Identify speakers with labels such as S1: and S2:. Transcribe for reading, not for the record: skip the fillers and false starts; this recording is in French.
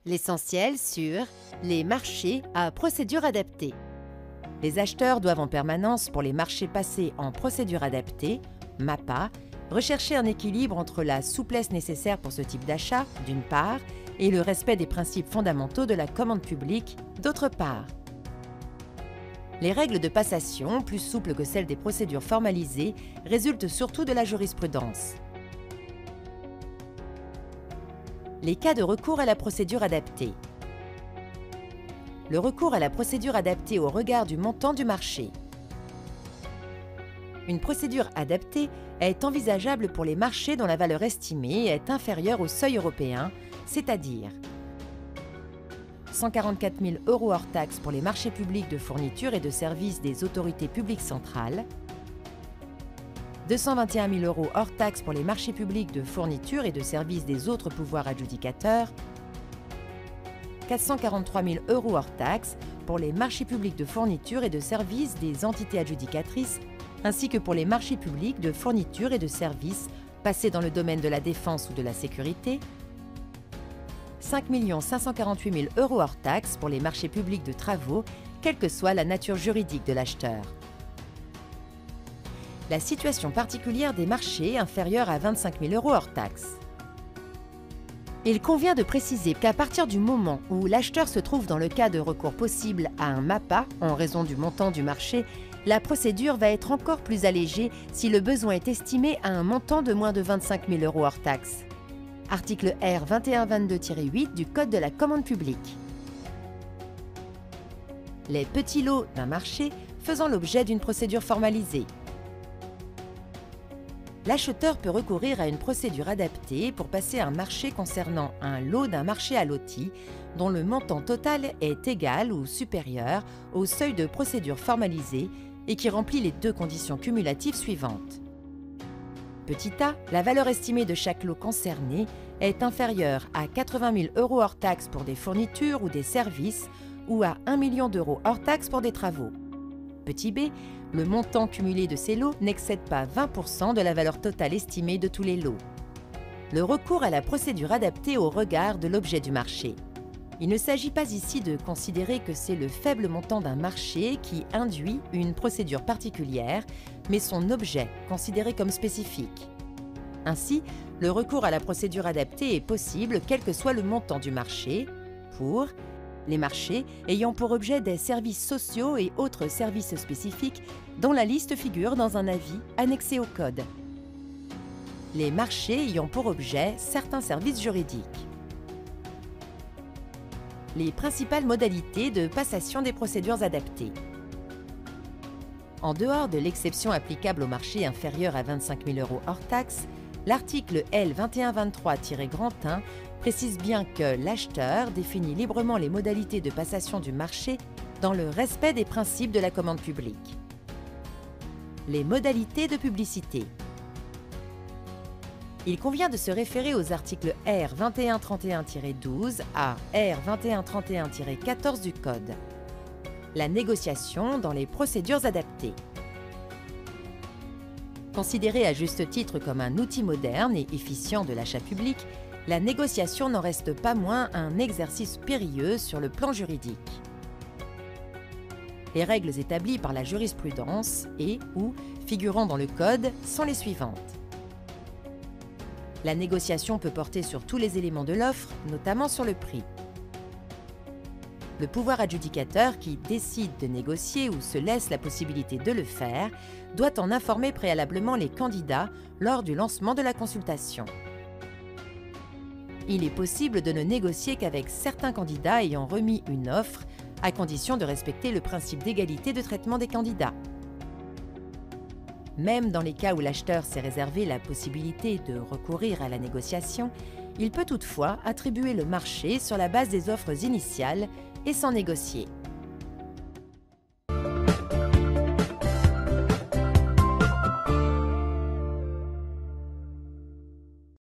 S1: L'essentiel sur les marchés à procédure adaptée. Les acheteurs doivent en permanence, pour les marchés passés en procédure adaptée, MAPA, rechercher un équilibre entre la souplesse nécessaire pour ce type d'achat, d'une part, et le respect des principes fondamentaux de la commande publique, d'autre part. Les règles de passation, plus souples que celles des procédures formalisées, résultent surtout de la jurisprudence. Les cas de recours à la procédure adaptée. Le recours à la procédure adaptée au regard du montant du marché. Une procédure adaptée est envisageable pour les marchés dont la valeur estimée est inférieure au seuil européen, c'est-à-dire 144 000 € hors taxes pour les marchés publics de fourniture et de services des autorités publiques centrales, 221 000 € hors taxes pour les marchés publics de fourniture et de services des autres pouvoirs adjudicateurs, 443 000 € hors taxes pour les marchés publics de fourniture et de services des entités adjudicatrices, ainsi que pour les marchés publics de fourniture et de services passés dans le domaine de la défense ou de la sécurité, 5 548 000 € hors taxes pour les marchés publics de travaux, quelle que soit la nature juridique de l'acheteur. La situation particulière des marchés inférieurs à 25 000 € hors taxes. Il convient de préciser qu'à partir du moment où l'acheteur se trouve dans le cas de recours possible à un MAPA, en raison du montant du marché, la procédure va être encore plus allégée si le besoin est estimé à un montant de moins de 25 000 € hors taxes. Article R 2122-8 du Code de la commande publique. Les petits lots d'un marché faisant l'objet d'une procédure formalisée. L'acheteur peut recourir à une procédure adaptée pour passer un marché concernant un lot d'un marché à loti dont le montant total est égal ou supérieur au seuil de procédure formalisée et qui remplit les deux conditions cumulatives suivantes. Petit a, la valeur estimée de chaque lot concerné est inférieure à 80 000 € hors taxes pour des fournitures ou des services ou à 1 million d'euros hors taxes pour des travaux. Petit b, le montant cumulé de ces lots n'excède pas 20% de la valeur totale estimée de tous les lots. Le recours à la procédure adaptée au regard de l'objet du marché. Il ne s'agit pas ici de considérer que c'est le faible montant d'un marché qui induit une procédure particulière, mais son objet considéré comme spécifique. Ainsi, le recours à la procédure adaptée est possible quel que soit le montant du marché pour les marchés ayant pour objet des services sociaux et autres services spécifiques dont la liste figure dans un avis annexé au Code. Les marchés ayant pour objet certains services juridiques. Les principales modalités de passation des procédures adaptées. En dehors de l'exception applicable aux marchés inférieurs à 25 000 € hors taxes, l'article L 2123-1 précise bien que l'acheteur définit librement les modalités de passation du marché dans le respect des principes de la commande publique. Les modalités de publicité. Il convient de se référer aux articles R 2131-12 à R 2131-14 du Code. La négociation dans les procédures adaptées. Considérée à juste titre comme un outil moderne et efficient de l'achat public, la négociation n'en reste pas moins un exercice périlleux sur le plan juridique. Les règles établies par la jurisprudence et ou figurant dans le Code sont les suivantes. La négociation peut porter sur tous les éléments de l'offre, notamment sur le prix. Le pouvoir adjudicateur qui décide de négocier ou se laisse la possibilité de le faire doit en informer préalablement les candidats lors du lancement de la consultation. Il est possible de ne négocier qu'avec certains candidats ayant remis une offre, à condition de respecter le principe d'égalité de traitement des candidats. Même dans les cas où l'acheteur s'est réservé la possibilité de recourir à la négociation, il peut toutefois attribuer le marché sur la base des offres initiales et sans négocier.